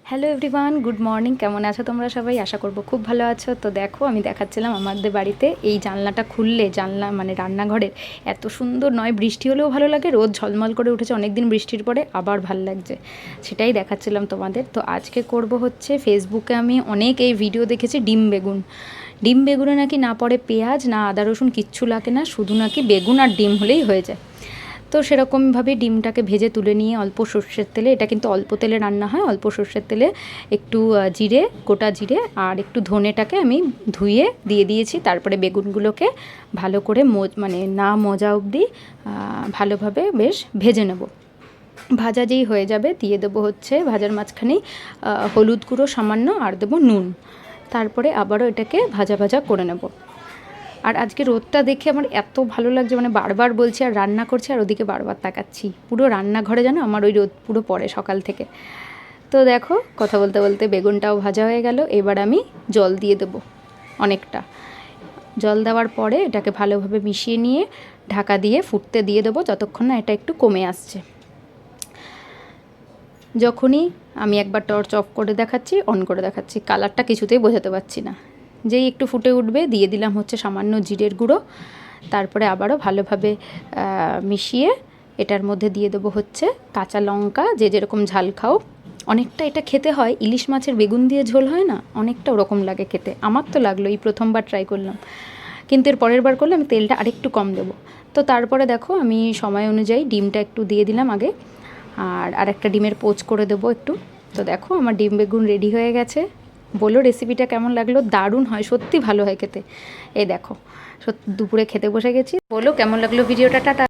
Hello everyone, good morning. কেমন আছো তোমরা সবাই? আশা করবো খুব ভালো আছো। তো দেখো, আমি দেখাচ্ছিলাম আমাদের বাড়িতে এই জানলাটা খুললে, জানলা মানে রান্নাঘরের এত সুন্দর নয়, বৃষ্টি হলেও ভালো লাগে, রোদ ঝলমল করে উঠেছে অনেক দিন বৃষ্টির পরে, আবার ভাল লাগছে, সেটাই দেখাচ্ছিলাম তোমাদের। তো আজকে করব হচ্ছে, ফেসবুকে আমি অনেক এই ভিডিও দেখেছি, ডিম বেগুনে নাকি না পড়ে পেঁয়াজ, না আদা রসুন, কিচ্ছু লাগে না, শুধু নাকি বেগুন আর ডিম হলেই হয়ে যায়। তো সেরকমভাবে ডিমটাকে ভেজে তুলে নিয়ে অল্প সর্ষের তেলে, এটা কিন্তু অল্প তেলে রান্না হয়, অল্প সর্ষের তেলে একটু জিরে, গোটা জিরে আর একটু ধনেটাকে আমি ধুয়ে দিয়ে দিয়েছি। তারপরে বেগুনগুলোকে ভালো করে মানে না মজা অবধি ভালোভাবে বেশ ভেজে নেব। ভাজা যেই হয়ে যাবে দিয়ে দেবো হচ্ছে ভাজার মাঝখানেই হলুদ গুঁড়ো সামান্য, আর দেবো নুন। তারপরে আবারও এটাকে ভাজা ভাজা করে নেব। আর আজকে রোদটা দেখে আমার এত ভালো লাগছে, মানে বারবার বলছি আর রান্না করছি আর ওদিকে বারবার তাকাচ্ছি, পুরো রান্নাঘরে যেন আমার ওই রোদ পুরো পড়ে সকাল থেকে। তো দেখো, কথা বলতে বলতে বেগুনটাও ভাজা হয়ে গেল। এবার আমি জল দিয়ে দেবো, অনেকটা জল দেওয়ার পরে এটাকে ভালোভাবে মিশিয়ে নিয়ে ঢাকা দিয়ে ফুটতে দিয়ে দেবো যতক্ষণ না এটা একটু কমে আসছে। যখনই আমি একবার টর্চ অফ করে দেখাচ্ছি, অন করে দেখাচ্ছি, কালারটা কিছুতেই বোঝাতে পারছি না, যেই একটু ফুটে উঠবে দিয়ে দিলাম হচ্ছে সামান্য জিরের গুঁড়ো। তারপরে আবারও ভালোভাবে মিশিয়ে এটার মধ্যে দিয়ে দেবো হচ্ছে কাঁচা লঙ্কা, যে যেরকম ঝাল খাও। অনেকটা এটা খেতে হয়, ইলিশ মাছের বেগুন দিয়ে ঝোল হয় না, অনেকটা ওরকম লাগে খেতে। আমার তো লাগলো, এই প্রথমবার ট্রাই করলাম, কিন্তু এর পরের বার করলে আমি তেলটা আরেকটু কম দেবো। তো তারপরে দেখো, আমি সময় অনুযায়ী ডিমটা একটু দিয়ে দিলাম আগে, আর একটা ডিমের পোচ করে দেবো একটু। তো দেখো, আমার ডিম বেগুন রেডি হয়ে গেছে। বলো রেসিপিটা কেমন লাগলো? দারুণ হয়, সত্যি ভালো হয় খেতে। এই দেখো, সত্যি দুপুরে খেতে বসে গেছি। বলো কেমন লাগলো ভিডিওটা। টাটা।